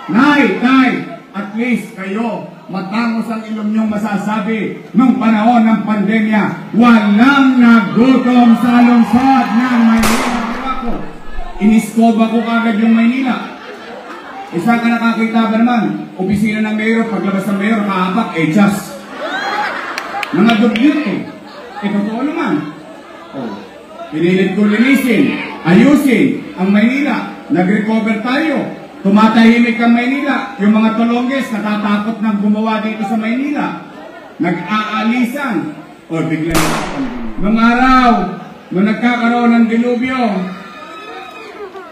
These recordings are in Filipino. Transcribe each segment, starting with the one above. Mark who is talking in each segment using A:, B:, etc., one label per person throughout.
A: Nay, at least kayo, matangos ang ilong niyong masasabi nung panahon ng pandemya, walang nagutom sa lungsod ng Maynila. Iniskoba ko kagad yung Maynila. Isa ka nakakita ba naman? Opisina ng mayor, paglabas ng mayor, kahapak, just. Mga dublyo eh. Totoo naman. Pinilit ko linisin, ayusin ang Maynila. Nag-recover tayo. Tumatahimik ang Maynila. Yung mga tulongges natatakot na gumawa dito sa Maynila. Nag-aalisan. O bigla na. Nung araw, nung nagkakaroon ng dilubyo,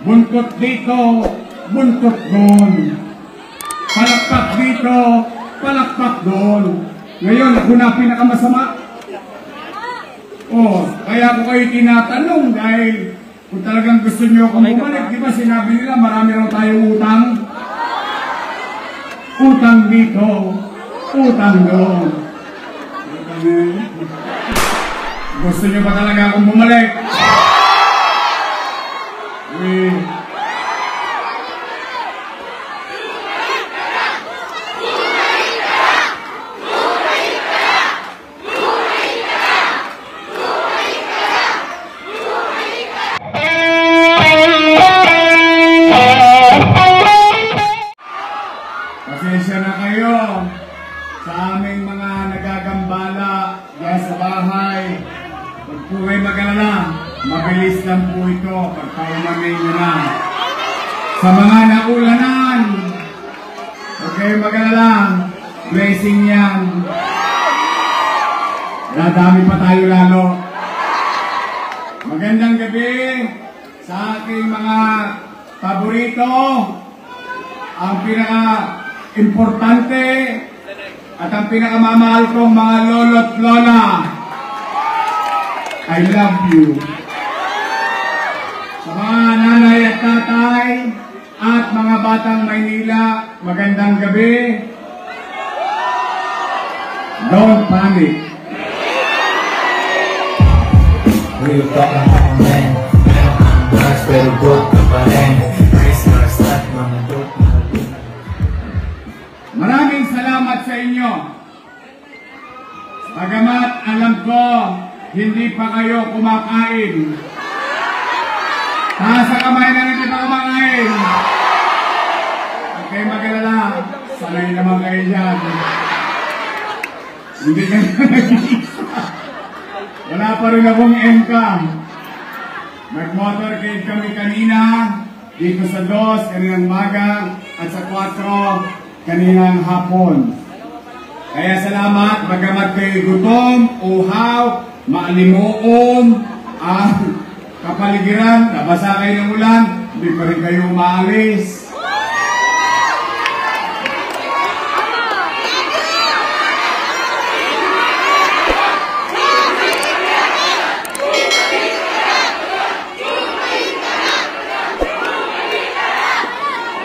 A: buntot dito, buntot doon. Palakpak dito, palakpak doon. Ngayon, ako na pinakamasama. Kaya ko kayo tinatanong dahil kung talagang gusto nyo akong bumalik, di ba sinabi nila marami raw tayong utang? Utang dito, utang doon. Gusto nyo ba talaga akong bumalik? Pasensya na kayo sa aming mga nagagambala diyan sa bahay. Huwag po kayo mag-alala, mabilis lang po ito pagpaumamin nyo na. Sa mga naulanan, huwag kayo mag-alala, blessing yan. Dadami pa tayo lalo. Magandang gabi sa aking mga paborito, ang pinaka-importante at ang pinakamamahal kong mga lolo't lola. I love you. Sa mga nanay at tatay at mga batang Maynila, magandang gabi. Don't panic.
B: Real talk lang ako men. Ang bukas pero good ka pa rin. Christmas at mga dope.
A: Maraming salamat sa inyo. Bagamat alam ko, hindi pa kayo kumakain. Taas sa kamay na hindi pa kumakain. Okay, mag-alala. Sanay naman kayo dyan. Hindi kayo nag-iisa. Wala pa rin akong income. Nag-motorcade kami kanina, dito sa 2, kaninang maga, at sa 4, kaninang hapon. Kaya salamat, bagamat kayo gutom, uhaw, maalimuon, kapaligiran, nabasa kayo ng ulan, hindi pa rin kayo umaalis.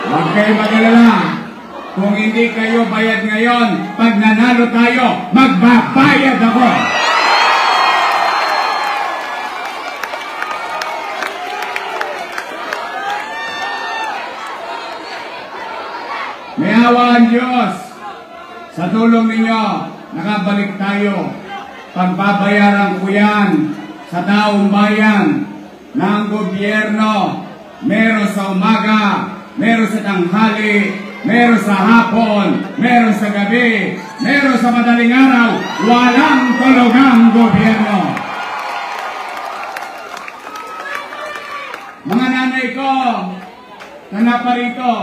A: Huwag kayo mag-alala. Kung hindi kayo bayad ngayon, pag nanalo tayo, magbabayad ako. May awa ang Diyos. Sa tulong ninyo, nakabalik tayo. Pagbabayaran ko yan sa taong bayan ng gobyerno. Meron sa umaga, meron sa tanghali, meron sa hapon, meron sa gabi, meron sa madaling araw, walang tulugang gobyerno. Mga nanay ko, na naparito,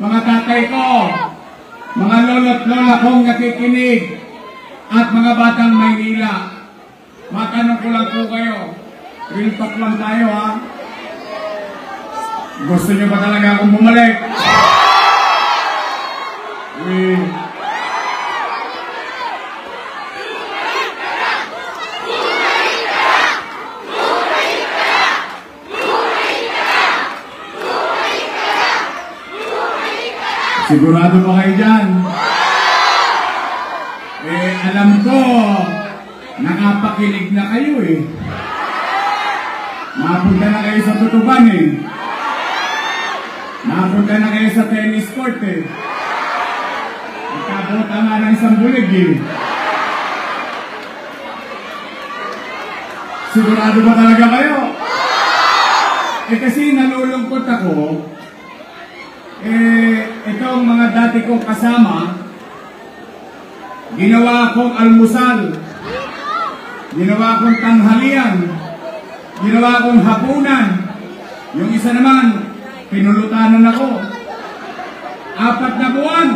A: mga tatay ko, mga lolo't lola kong nakikinig, at mga batang Maynila, matanong ko lang po kayo, real talk lang tayo ha. Gusto nyo ba talaga akong bumalik? Sigurado ba kayo dyan? Alam ko, nakapakinig na kayo Mapunta na kayo sa tutuban Napunta na kayo sa tennis court eh. Nagkabota nga ng isang bulig eh. Sigurado ba talaga kayo? Eh kasi nalulungkot ako, itong mga dati kong kasama, ginawa akong almusal, ginawa akong tanghalian, ginawa akong hapunan, yung isa naman, pinulutanan ako. 4 na buwan,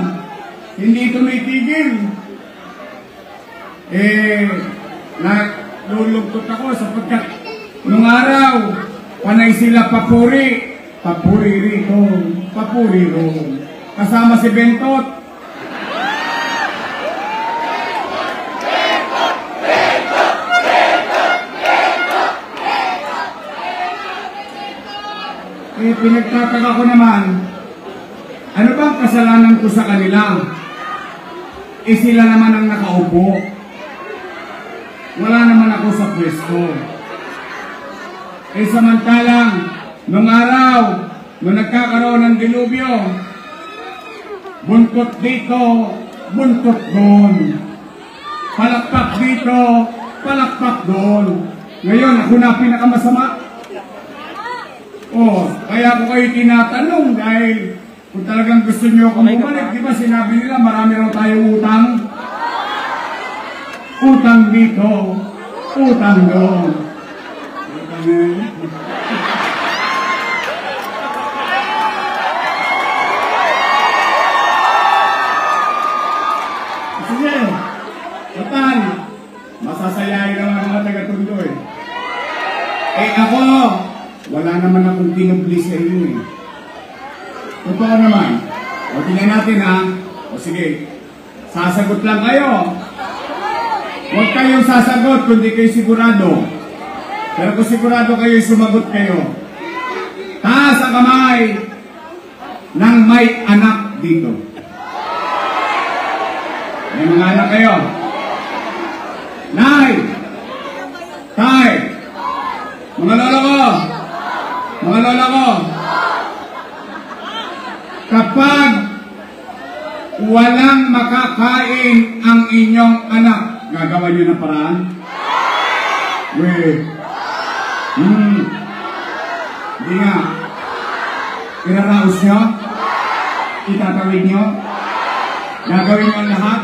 A: hindi tumitigil. Nalulungkot ako sapagkat nung araw, panay sila papuri. Papuri rito, papuri ron. Kasama si Bentot. Pinagtataka ko naman, ano bang kasalanan ko sa kanila? Sila naman ang nakaupo. Wala naman ako sa pwesto. Samantalang, nung araw, nung nagkakaroon ng dilubyo, buntot dito, buntot doon. Palakpak dito, palakpak doon. Ngayon, ako na pinakamasama. Kaya ako kayo tinatanong dahil kung talagang gusto nyo akong bumalik, di ba sinabi nila marami raw tayong utang? Utang dito, utang doon. Sige, total, masasayahin naman ang mga taga-Tondo eh. Ako, wala naman akong tinubli sa inyo eh. Totoo naman. Tingnan natin ha. Sige, sasagot lang kayo. Huwag kayong sasagot kung di kayo sigurado. Pero kung sigurado kayo, sumagot kayo. Taas ang kamay ng may anak dito. May mga anak kayo. Nay! Tay! Mga lola ko! Mga lola ko! Kapag walang makakain ang inyong anak, gagawa nyo ng paraan? Wait. Hindi nga. Iraraos nyo? Itatawid nyo? Gagawin nyo ang lahat?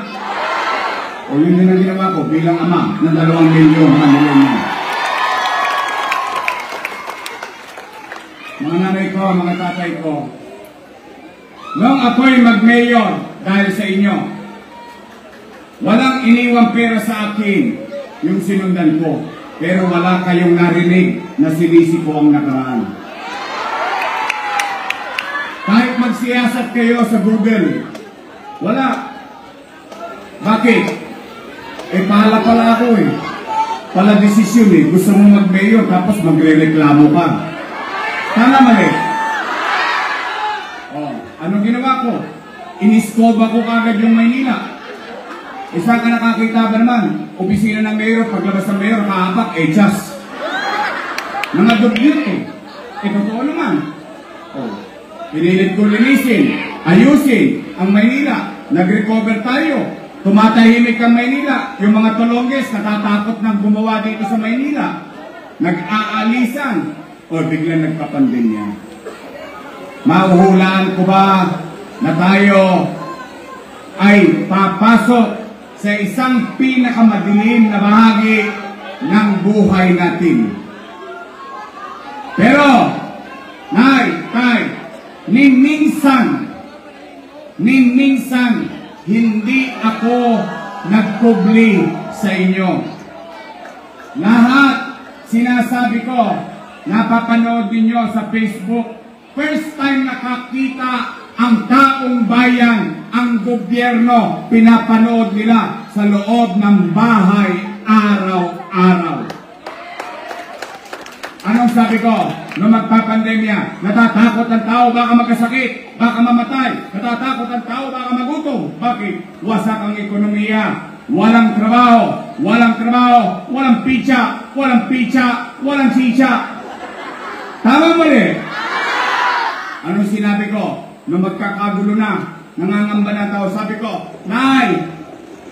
A: O yun din ang ginawa ko bilang ama ng 2 milyon Manila. Mga nanay ko, mga tatay ko, nung ako'y mag-mayor dahil sa inyo, walang iniwang pera sa akin yung sinundan ko. Pero wala kayong narinig na sinisi ko ang nakaraan. Kahit magsiyasat kayo sa Google, wala. Bakit? Pala ako eh. Pala desisyon eh. Gusto mo mag-mayor tapos magre-reklamo ka. Tama mali. Anong ginawa ko? Iniskoba ko kagad yung Maynila. Isa ka nakakita ba naman? Opisina ng mayor, paglabas ng mayor, kahapak, just. Mga dublito eh. Totoo naman. Pinilit ko linisin, ayusin ang Maynila. Nag-recover tayo. Tumatahimik ang Maynila. Yung mga Tolonges, natatakot nang gumawa dito sa Maynila. Nag-aalisan. Biglang nagpapandemya. Mahuhulaan ko ba na tayo ay papasok sa isang pinakamadilim na bahagi ng buhay natin? Pero, nay, tay, ni minsan, hindi ako nagkubli sa inyo. Lahat sinasabi ko, napapanood ninyo sa Facebook. First time nakakita ang taong bayan, ang gobyerno, pinapanood nila sa loob ng bahay araw-araw. Anong sabi ko? Nung magpapandemya, natatakot ang tao baka magkasakit, baka mamatay. Natatakot ang tao baka magutom. Bakit? Wasak ang ekonomiya. Walang trabaho, walang pizza, walang sisya. Tama mali? Anong sinabi ko? Nung magkakagulo na, nangangamba na daw, sabi ko, Nay!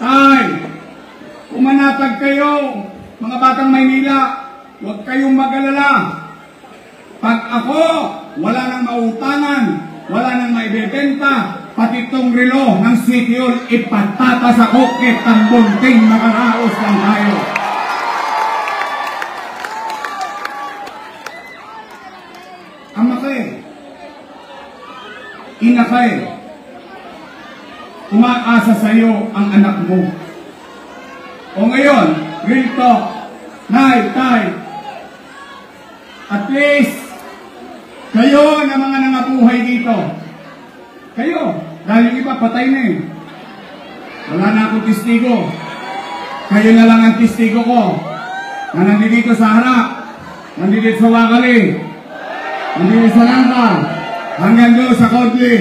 A: Tay! Umanatag kayo, mga batang Maynila, huwag kayong mag-alala. Pag ako, wala nang mautangan, wala nang maibebenta, pati itong relo ng City Hall, ipatata sa kokit ng bunting makaraos lang tayo. Ama ka ina ka umaasa sa iyo ang anak mo. O ngayon, real talk, Nay, Tay, at least, kayo na mga nangabuhay dito, kayo, dahil yung iba patay na eh. Wala na akong testigo. Kayo na lang ang testigo ko na nandito sa harap, nandito sa Wakali, nandito sa Langka, hanggang doon sa Kodli.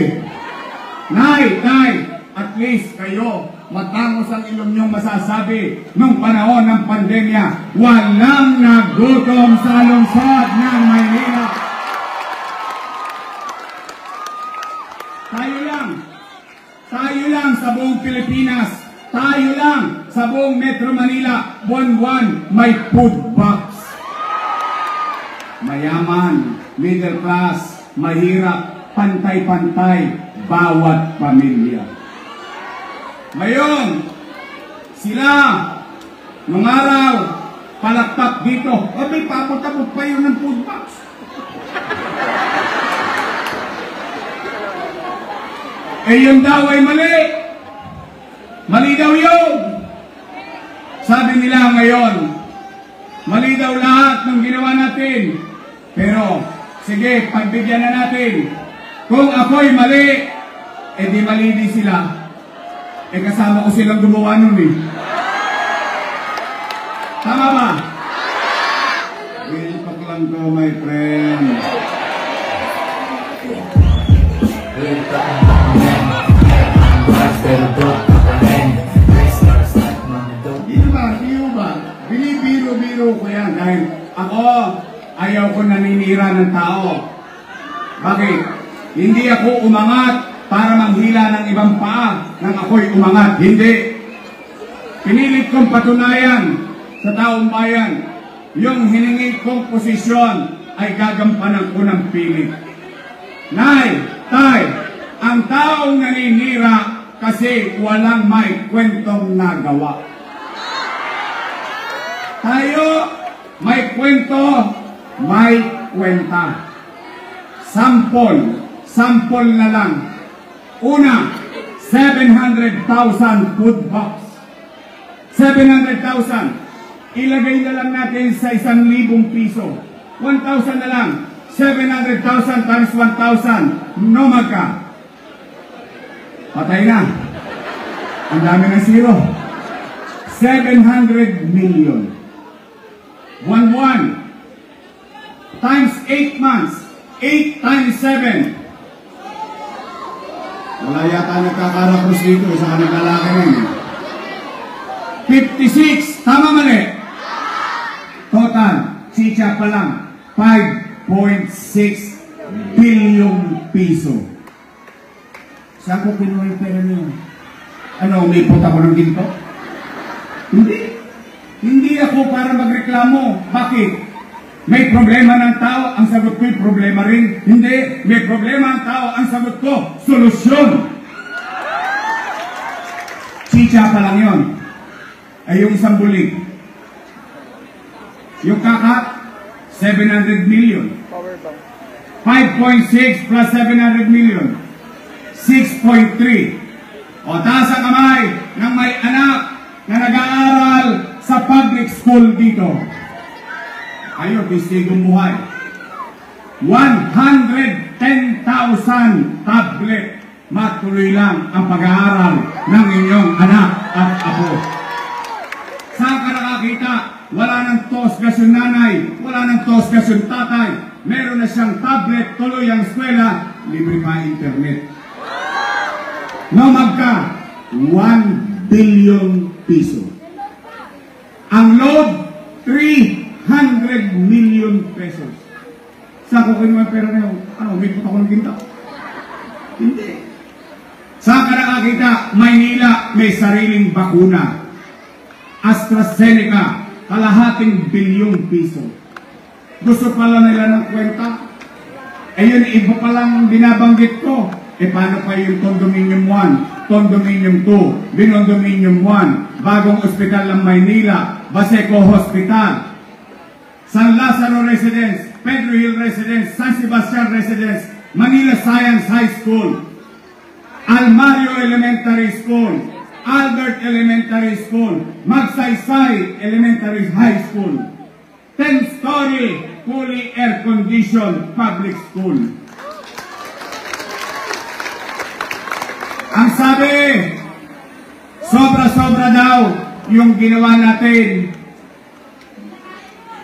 A: Nay, Tay, at least kayo, matangos ang ilong niyong masasabi nung panahon ng pandemya, walang nagutom sa lungsod ng Maynila. Tayo lang sa buong Pilipinas, tayo lang sa buong Metro Manila, buwan-buwan may food box. Mayaman, middle class, mahirap, pantay-pantay, bawat pamilya. Ngayon, sila, nung araw, palakpak dito, may papatapot pa yun ng food box. Eh yun daw ay mali. Mali daw yun. Sabi nila ngayon, mali daw lahat ng ginawa natin. Pero, sige, pagbigyan na natin. Kung ako'y mali, eh di mali din sila. Eh kasama ko silang gumawa nun eh. Tama ba? Wilpak lang ko, my friend. Biro ba? Binibiro-biro ko yan dahil ako ayaw ko naninira ng tao. Bakit? Hindi ako umangat para manghila ng ibang paa nang ako'y umangat. Hindi. Pinilit kong patunayan sa taong bayan yung hiningi kong posisyon ay gagampanan ko ng pilit. Nay, Tay, ang taong naninira kasi walang may kwentong nagawa. Tayo, may kwento, may kwenta. Sample na lang. Una, 700,000 food box. 700,000. Ilagay na lang natin sa 1,000 piso. 1,000 na lang. 700,000 times 1,000. No magka. Patay na. Ang dami ng zero. 700 million. 1,1. Times 8 months. 8 times 7. Wala yata nagkakarakros dito. Isa ka naglalaki rin. 56. Tama mali. Total. Chicha pa lang. 5.6 billion piso. Saan ko kinuha yung pera niyo? Ano, umipot ako ng ginto? Hindi. Hindi ako para magreklamo. Bakit? May problema ng tao, ang sagot ko'y problema rin. Hindi. May problema ang tao, ang sagot ko, solusyon. Chicha pa lang yun. Ay yung isang bulig. Yung kakat, 700 million. 5.6 plus 700 million. 6.3. O taas ang kamay ng may anak na nag-aaral sa public school dito. Kayo, testigong buhay. 110,000 tablet. Matuloy lang ang pag-aaral ng inyong anak at apo. Saan ka nakakita? Wala nang tosgas yung nanay, wala nang tosgas yung tatay. Meron na siyang tablet, tuloy ang eskwela, libre pa internet. No magka, 1 billion piso. Ang load, 300 million pesos. Saan ko kinuha yung pera na yun? Ano, may puta ko ng ginta? Hindi. Saan ka nakakita? Maynila may sariling bakuna. AstraZeneca, kalahating bilyong piso. Gusto pala nila ng kwenta? Eh yun, iba palang binabanggit ko. Eh paano pa yung Condominium 1, Condominium 2, Binondominium 1, bagong ospital ng Maynila, Baseco Hospital, San Lazaro Residence, Pedro Hill Residence, San Sebastian Residence, Manila Science High School, Almario Elementary School, Albert Elementary School, Magsaysay Elementary High School, 10-story, fully air-conditioned public school. Ang sabi, sobra-sobra daw yung ginawa natin.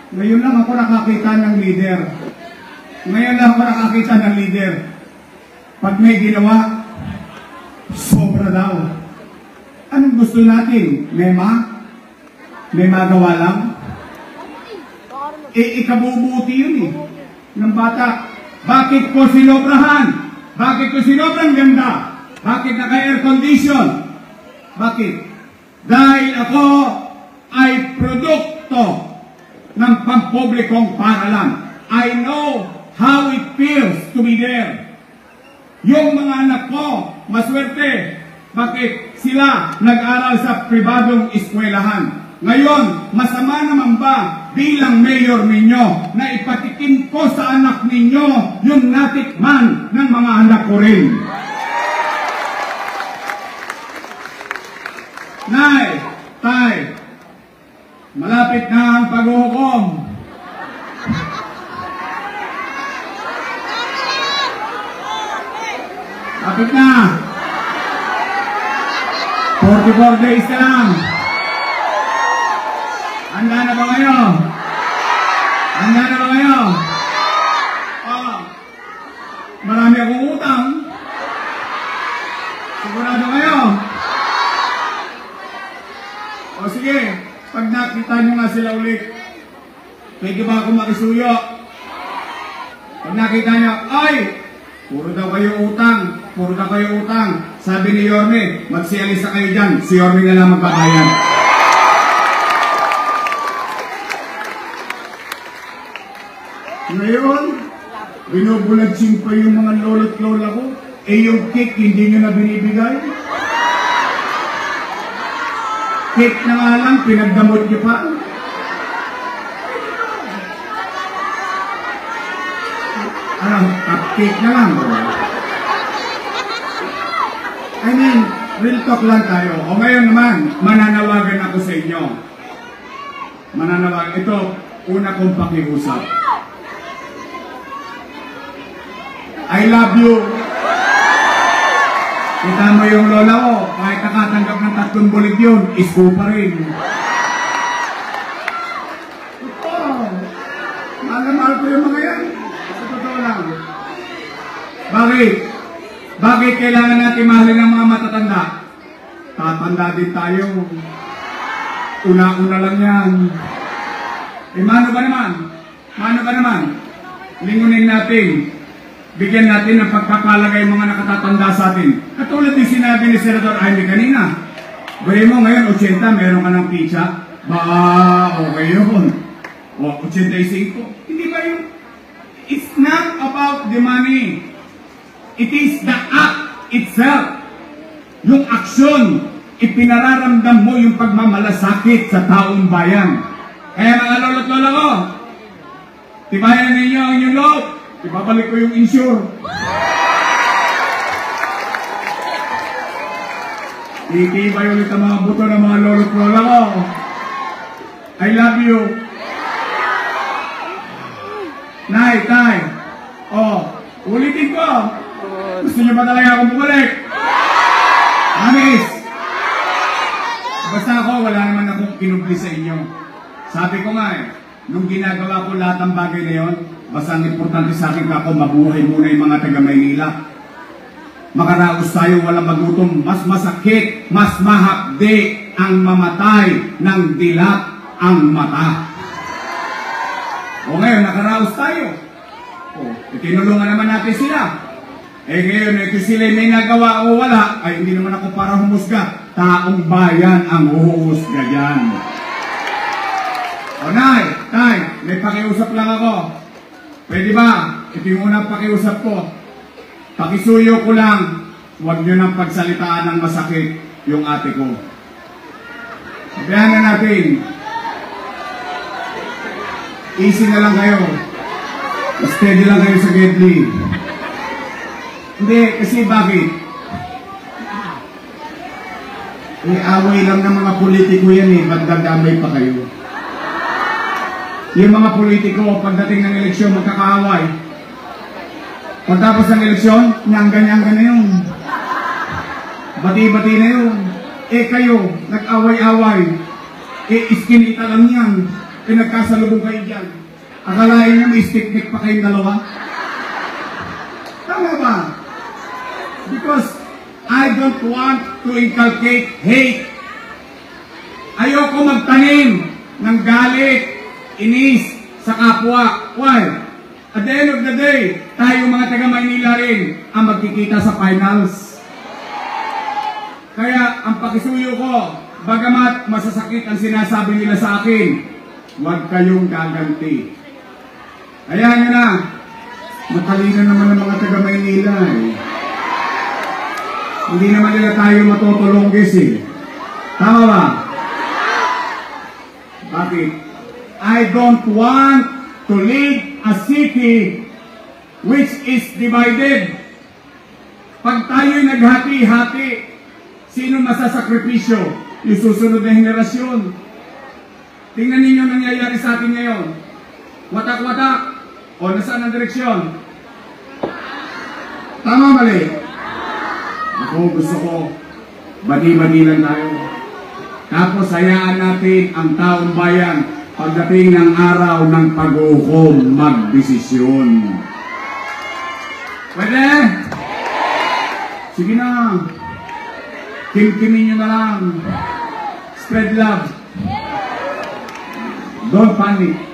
A: Ngayon lang ako nakakita ng leader. Ngayon lang ako nakakita ng leader. Pag may ginawa, sobra daw. Anong gusto natin? Mema? May magawa lang? Ikabubuti yun eh. Ng bata. Bakit ko sinobrahan? Bakit ko sinobrang ganda? Bakit naka-air condition? Bakit? Dahil ako ay produkto ng pampublikong paralan. I know how it feels to be there. Yung mga anak ko, maswerte. Bakit? Sila nag-aral sa pribadong eskwelahan. Ngayon, masama naman ba bilang mayor ninyo na ipatikim ko sa anak ninyo yung natikman ng mga anak ko rin? Nay, tay, malapit na ang paghuhukom. Malapit na. 44 days na lang. Handa na ba kayo? Handa na ba kayo? Marami akong utang. Sigurado kayo? O sige, pag nakita nyo nga sila ulit, pwede ba ako makisuyo? Pag nakita nyo, ay! Puro daw kayo utang. Puro daw kayo utang. Sabi ni Yorme, magsialisa kayo dyan. Si Yorme na lang magbabayan. Ngayon, binubuladsing pa yung mga lolo't lola ko. Eh yung cake, hindi nyo na binibigay. Cake na nga lang, pinagdamot nyo pa. Ano, cupcake na lang. I mean, real talk lang tayo. O ngayon naman, mananawagan ako sa inyo. Mananawagan. Ito, una kong pakiusap. I love you. Kita mo yung lola ko, kahit nakatanggap ng 3 bulig yun, isko pa rin. Ito, mahal ko yung mga yan. Sa totoo lang. Bakit? Bakit kailangan natin mahalin ang mga matatanda? Tatanda din tayo. Una-una lang yan. Eh, mano ba naman? Mano ba naman? Lingunin natin. Bigyan natin ng pagpapalagay mga nakatatanda sa atin. Katulad din sinabi ni Senator Jaime kanina. Gawin mo ngayon, 80, meron ka ng pizza. Ba, okay yun. O, 85. Hindi ba yun? It's not about the money. It is the act itself. Yung aksyon, ipinararamdam mo yung pagmamalasakit sa taong bayan. Kaya mga lolo't lola ko, tibayan ninyo ang inyong loob. Ibabalik ko yung insure. Itibay ulit ang mga buto ng mga lolo't lola ko. I love you. Nay, tay. Ulitin ko. Gusto nyo ba talaga akong bumalik? Amis! Basta ako, wala naman akong kinubli sa inyo. Sabi ko nga nung ginagawa ko lahat ng bagay na yun, basta ang importante sa akin ako, mabuhay muna yung mga taga-Maynila. Makaraos tayo, walang magutom. Mas masakit, mas mahapdi ang mamatay ng dilat ang mata. O ngayon, nakaraos tayo. Oh, tinulungan naman natin sila. Eh ngayon, kung sila may nagawa o wala, ay hindi naman ako para humusga. Taong bayan ang huhusga dyan. O Nay, may pakiusap lang ako. Pwede ba? Ito yung unang pakiusap ko. Pakisuyo ko lang, huwag nyo nang pagsalitaan ng masakit yung ate ko. Sabihan na natin. Easy na lang kayo. Steady lang kayo sa Gedli. Hindi, kasi bakit? Away lang ng mga politiko yan eh. Ba't dadamay pa kayo? Yung mga politiko, pagdating ng eleksyon, magkakaaway. Pagtapos ng eleksyon, nyangga-nyangga na yun. Bati-bati na yun. Eh kayo, nag-away-away. Eh iskinita lang yan. Eh nagkasalubong kayo dyan. Akalain niyo may stick-nick pa kayong dalawa? Tama ba? Because I don't want to inculcate hate. Ayoko magtanim ng galit, inis sa kapwa. Why? At the end of the day, tayo mga taga-Maynila rin ang magkikita sa finals. Kaya ang pakisuyo ko, bagamat masasakit ang sinasabi nila sa akin, huwag kayong gaganti. Ayan nyo na, matalino naman ang mga taga-Maynila eh. Hindi naman nila tayo matutulunggis eh. Tama ba? Bakit? I don't want to lead a city which is divided. Pag tayo'y naghati-hati, sino masasakripisyo? Yung susunod na henerasyon. Tingnan ninyo nangyayari sa atin ngayon. Watak-watak. O nasaan ang direksyon? Tama mali? Ako gusto ko, badi-badi lang tayo. Tapos hayaan natin ang taong bayan pagdating ng araw ng pag-uhukom magdesisyon. Pwede? Sige na. Kimkimin nyo na lang. Spread love. Don't panic.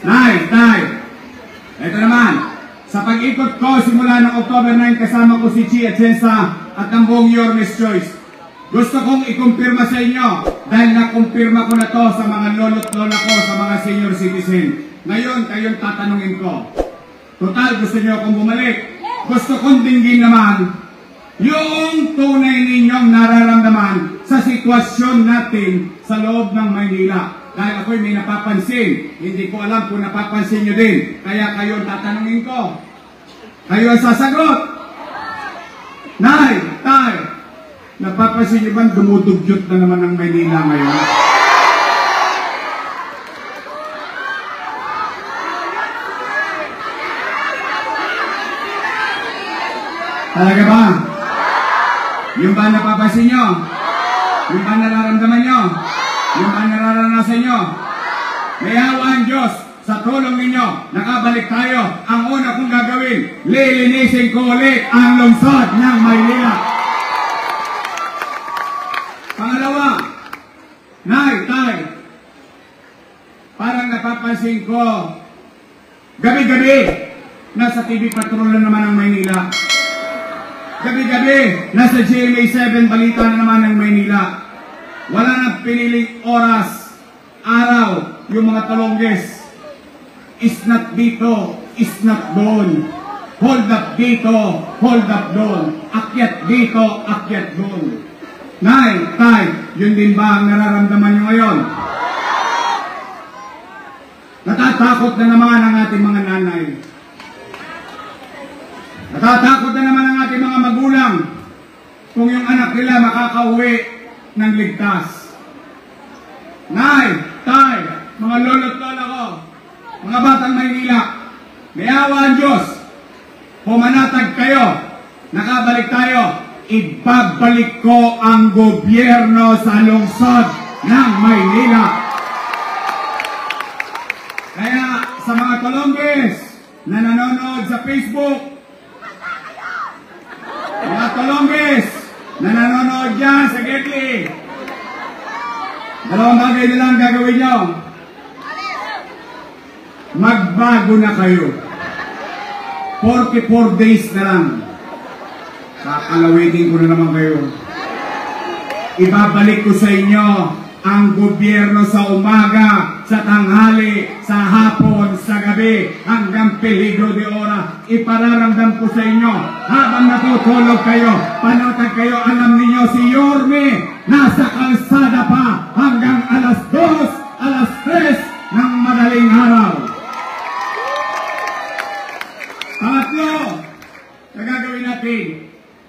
A: Nay. Ito naman. Sa pag-ikot ko simula ng October 9 kasama ko si Chi Atienza at ang buong Yormes Choice. Gusto kong ikumpirma sa inyo dahil nakumpirma ko na to sa mga lolo't lola ko, sa mga senior citizen. Ngayon, kayong tatanungin ko. Total, gusto niyo akong bumalik. Gusto kong dinggin naman yung tunay ninyong nararamdaman sa sitwasyon natin sa loob ng Maynila. Dahil ako'y may napapansin, hindi ko alam kung napapansin nyo din. Kaya kayo tatanungin ko. Kayo ang sasagot. Nay, tay, napapansin nyo ba dumudugyot na naman ang Maynila ngayon? Talaga ba? Yung ba napapansin nyo? Yung ba nararamdaman nyo? Yung ba nararanasan nyo? May awa ang Diyos sa tulong ninyo. Nakabalik tayo. Ang una kong gagawin, lilinisin ko ulit ang lungsod ng Maynila. Pangalawa, Nay, tay, parang napapansin ko, gabi-gabi, nasa TV Patrol na naman ang Maynila. Gabi-gabi, nasa GMA7 balita na naman ng Maynila. Wala nang piniling oras, araw, yung mga talongges. Is not dito, is not doon. Hold up dito, hold up doon. Akyat dito, akyat doon. Nay, tay, yun din ba ang nararamdaman nyo ngayon? Natatakot na naman ang ating mga nanay. Natatakot na naman ang ating mga magulang kung yung anak nila makakauwi ng ligtas. Nay, tay, mga lolo't lola ko, mga batang Maynila, may awa ang Diyos. Pumanatag kayo, nakabalik tayo, ibabalik ko ang gobyerno sa lungsod ng Maynila. Kaya sa mga talongges na nanonood sa Facebook, mga talongges na nanonood dyan sa Gedli, dalawang bagay na lang gagawin nyo. magbago na kayo. 44 days na lang. Kakalawitin ko na naman kayo. Ibabalik ko sa inyo ang gobyerno sa umaga, sa tanghali, sa hapon, sa gabi, hanggang peligro de ora. Ipararamdam ko sa inyo habang natutulog kayo, panatag kayo, alam ninyo si Yorme nasa kalsada pa hanggang alas 2, alas 3 ng madaling araw. Pangatlo, na gagawin natin,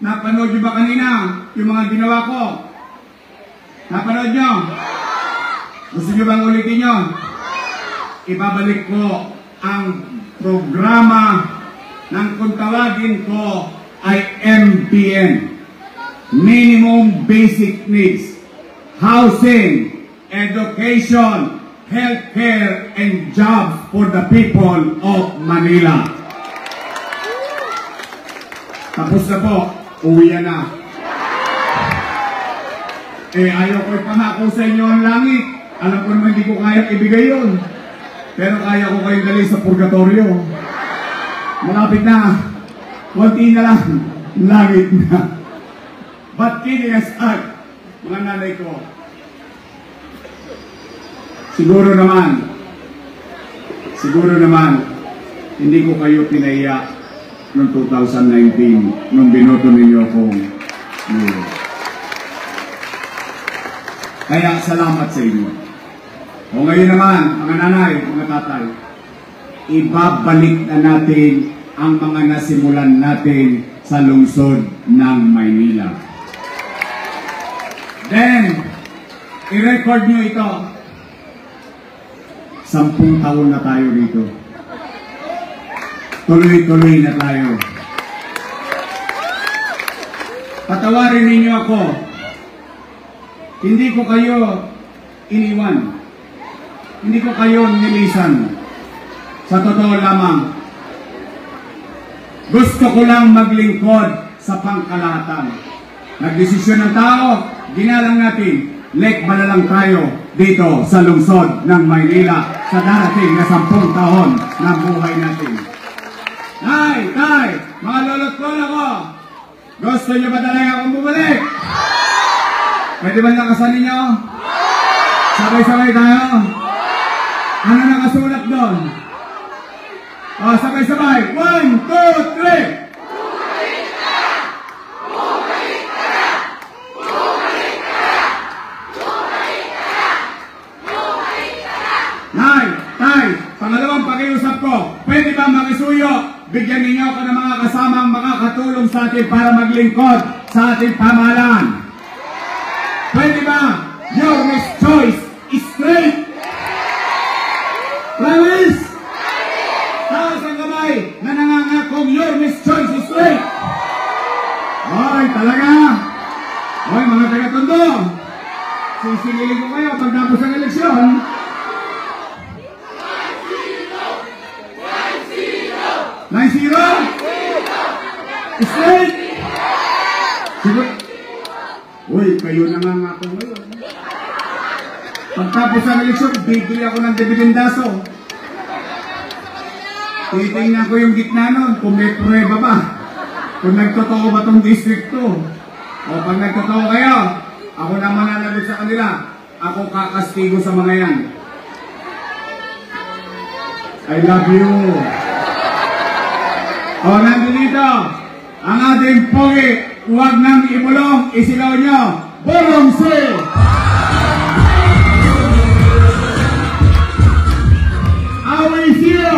A: napanood nyo ba kanina yung mga ginawa ko? Napanood nyo? Gusto nyo bang ulitin nyo? Ibabalik ko ang programa ng kung tawagin ko ay MBN. Minimum Basic Needs. Housing, education, healthcare, and jobs for the people of Manila. Tapos na po, uwi na. Ayaw ko ipangako sa inyo ang langit. Alam ko naman hindi ko kaya ibigay yun. Pero kaya ko kayong dali sa purgatorio. Malapit na. Kunti na lang. Langit na. But kidding aside, mga nanay ko, siguro naman, hindi ko kayo pinaiya noong 2019 nung binoto ninyo akong mayor. Kaya salamat sa inyo. O ngayon naman, mga nanay, mga tatay, ibabalik na natin ang mga nasimulan natin sa lungsod ng Maynila. Then, i-record nyo ito. 10 taon na tayo dito. Tuloy-tuloy na tayo. Patawarin ninyo ako. Hindi ko kayo iniwan. Hindi ko kayo nilisan. Sa totoo lamang, gusto ko lang maglingkod sa pangkalahatan. Nagdesisyon ng tao, ginalang natin, lekba na lang tayo dito sa lungsod ng Maynila sa darating na 10 taon ng buhay natin. Nay, tay, mga lolo't lola ko, gusto nyo ba talaga akong bumalik? Pwede ba nakasan ninyo? Sabay-sabay tayo? Ano nakasulat doon? O, sabay-sabay. 1, 2, 3! Nay, tay, pangalawang pakiusap ko, pwede ba makisuyo? Bigyan ninyo ako ng mga kasamang makakatulong sa atin para maglingkod sa ating pamahalaan. Pwede ba? Your next choice is straight. Promise? Taas ang kamay na nangangakong your next choice is straight. Ay, talaga. Ay, mga taga-Tondo. Sisingilin ko kayo pagtapos ng eleksyon. Zero? Straight? Siguro? Uy, kayo naman ako ngayon. Pagtapos ng eleksyon, bibili ako ng dividendaso. Titingnan ko yung gitna nun, kung may prueba ba. Kung nagtotoo ba itong district to. O pag nagtotoo kayo, ako na mananagot sa kanila. Ako kakastigo sa mga yan. I love you. O, nandun dito, ang ating pogi, huwag nang ibulong, isigaw nyo, Bolong Si! Away siya!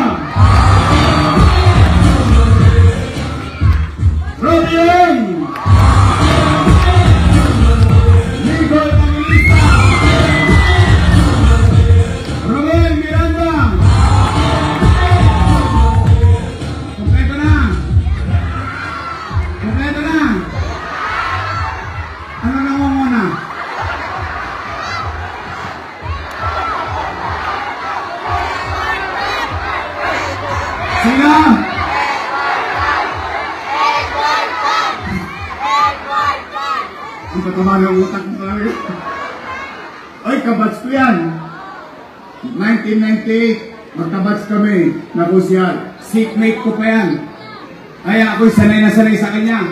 A: Robion! Nicole Angelista! Romel Miranda! Kompleto na! Ano na mo muna? Sino? Ang patumali ang utak mo talaga. Ay, kabats ko yan. 1998, Magkabats kami na kusyal. Seatmate ko pa yan. Kaya ako'y sanay na sanay sa kanya.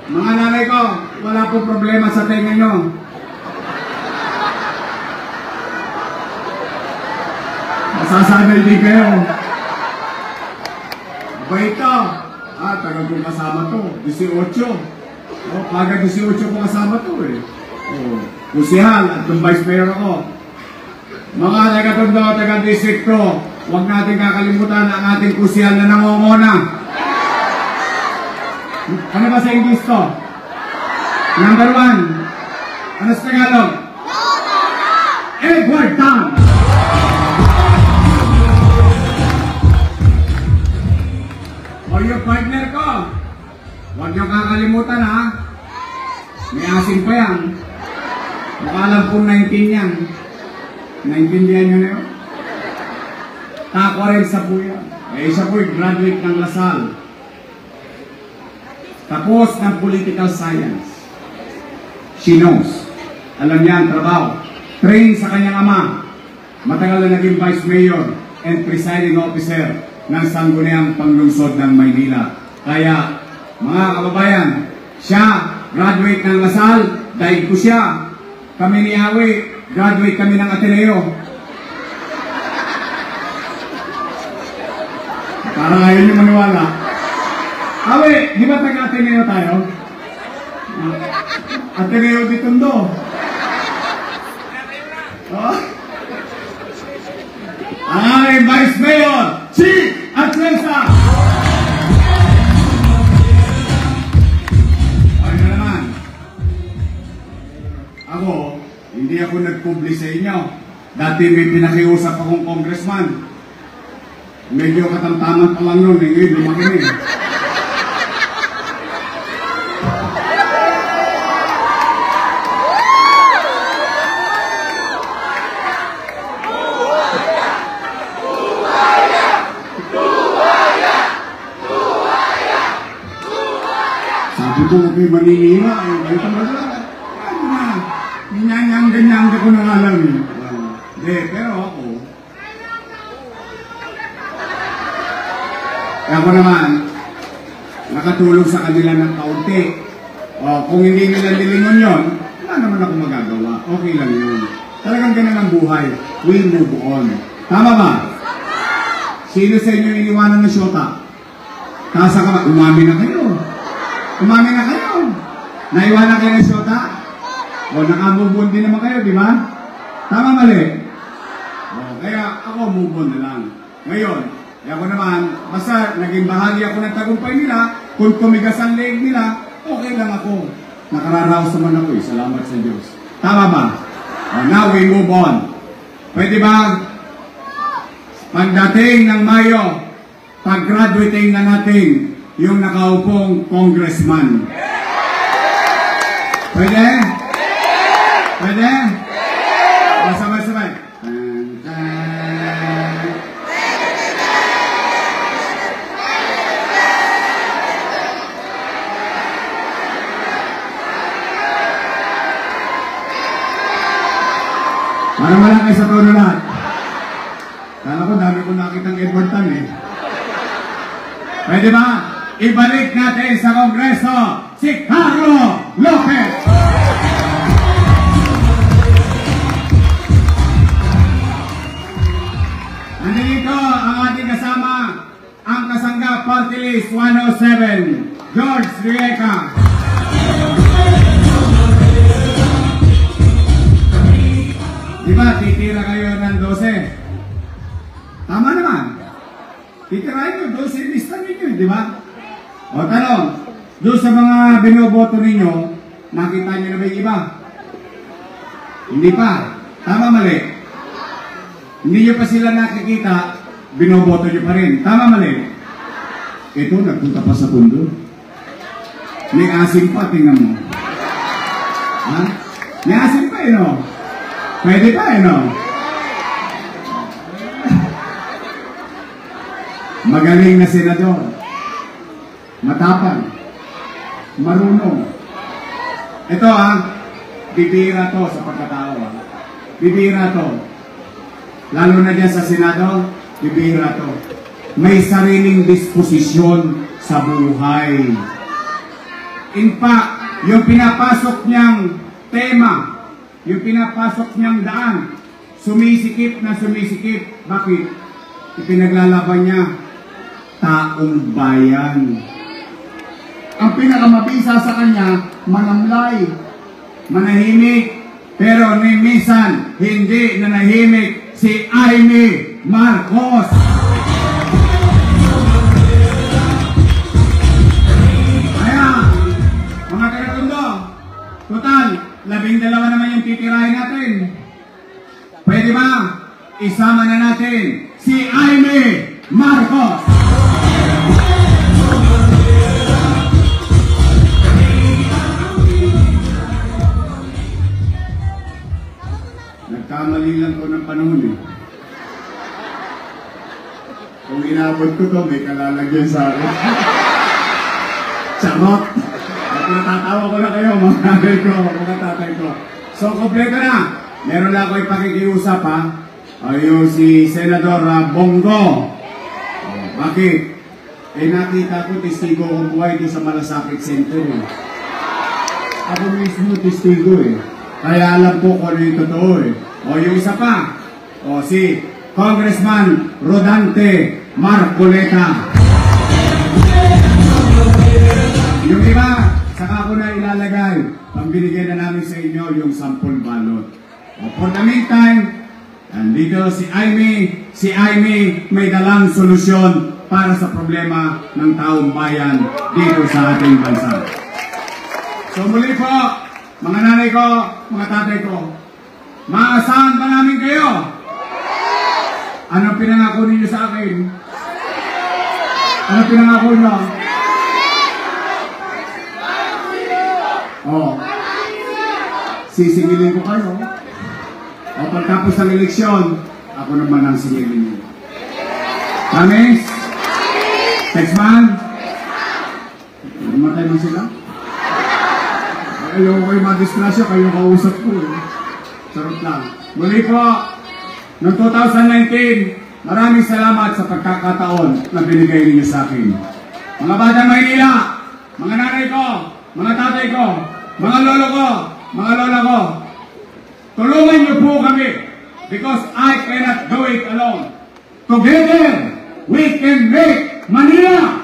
A: Mga nanay ko, wala po problema sa tenga nyo. Masasanay din kayo. Ba ito? Tagal kong kasama to. 18. Pagka 18 ko kasama to eh. Kusihal at yung vice mayor ako. Mga taga-tondo, taga-distrikto, huwag natin kakalimutan ang ating kusihal na nangongona. Ano ba sa English to? Number 1. Ano sa Tagalog? Edward Tan! O yung partner ko, huwag niyo kakalimutan ha. May asin pa yan. Makalang po 19 yan. Naintindihan nyo na yun? Tako rin sa po yan. Siya po'y graduate ng Lasal. Tapos ng political science. She knows. Alam niya ang trabaho. Train sa kanyang ama. Matagal na naging vice mayor and presiding officer ng Sangguniang Panglungsod ng Maynila. Kaya, mga kababayan, siya, graduate ng Lasal, dahil ko siya. Kami ni Awi, graduate kami ng Ateneo. Parang ayaw niyo maniwala. Awi, di ba taga-Ateneo tayo? Ateneo di Tondo. Ang aming Vice Mayor, si Atlensa! Ano naman? Ako, hindi ako nag-publish sa inyo. Dati may pinakiusap akong congressman. Medyo katamtaman pa lang nun, ngayon lumaki rin. Sabi ko, okay, maninira. Ay, talaga. Ano na? Ganyan ko nang alam eh. Hindi, pero ako, ako naman, nakatulong sa kanila ng kaunti. Kung hindi nila nilingon yun, wala naman ako magagawa. Okay lang yun. Talagang ganun ang buhay. We move on. Tama ba? Sino sa inyo iniwanan ng syota? Kasa ka ba? Umami na kayo. Umami na kayo. Naiwanan kayo ng syota? Nakamove on din naman kayo, di ba? Tama mali? Kaya ako move on na lang. Ngayon, ako naman, basta naging bahagi ako ng tagumpay nila, kung tumigas ang leeg nila, okay lang ako. Nakararaos naman ako eh. Salamat sa Diyos. Tama ba? Now we move on. Pwede ba? Pagdating ng Mayo, pag-graduating na natin yung nakaupong congressman. Pwede? Pwede? Sabay-sabay. Parang wala kayo sa tono lahat. Kala ko, dami ko nakitang Edward Tan eh. Pwede ba? Ibalik natin sa Kongreso si Carlo Lopez! Nandito ang ating kasama, ang Kasangga Party List 107, George Rieca. Diba, titira kayo ng 12? Tama naman. Titirahin nyo, 12 lista ninyo, di ba? O tanong, doon sa mga binoboto ninyo, nakita nyo na ba yung iba? Hindi pa. Tama mali? Hindi nyo pa sila nakikita, binoboto nyo pa rin. Tama mali? Ito, nagpunta pa sa pundo. May asim pa, tingnan mo. Ha? May asim pa, no? Pwede pa, no? Magaling na senador. Matapang. Marunong. Ito, bibira to sa pagkatao. Bibira to. Lalo na dyan sa Senado, bibira to. May sariling disposisyon sa buhay. In fact, yung pinapasok niyang tema, yung pinapasok niyang daan, sumisikip na sumisikip. Bakit? Ipinaglalaban niya, taong bayan. Ang pinakamabisa sa kanya, manamlay, manahimik, pero ni minsan, hindi nanahimik si Amy Marcos. Kaya, mga taga-Tondo, total, 12 naman yung titirahin natin. Pwede ba? Isama na natin si Amy Marcos. Nagkamali lang ko ng panahon eh. Kung inabot ko to, may kalalagyan sa akin. Charot! At natatawa ko na kayo, mga nanay ko, mga tatay ko. So, kompleto na. Meron lang ako ipakikiusap ha. Yung si Senador Bongo. Bakit? Eh nakita ko, testigo kong buhay doon sa Malasakit Center eh. Ako mismo testigo eh. Kaya alam ko kung ano yung totoo eh. O yung isa pa, o si Congressman Rodante Marcoleta. Yung iba, saka ko na ilalagay, pambinigay na namin sa inyo yung sample ballot. O for the meantime, andito si Amy may dalang solusyon para sa problema ng taong bayan dito sa ating bansa. So muli po, mga nanay ko, mga tatay ko, maasahan ba namin kayo? Ano pinangako ninyo sa akin? Ano pinangako nyo? Oh, sisingilin ko kayo. O pagkapos ng eleksyon, ako naman ang singilin niyo. Promise? Next month? Mamatay mo sila? Ayaw ko kayo madistrasyo, kayo kausap ko eh. Charot lang. Muli po, noong 2019, maraming salamat sa pagkakataon na binigay ninyo sa akin. Mga Batang Maynila, mga nanay ko, mga tatay ko, mga lolo ko, mga lola ko, tulungan niyo po kami because I cannot do it alone. Together, we can make Manila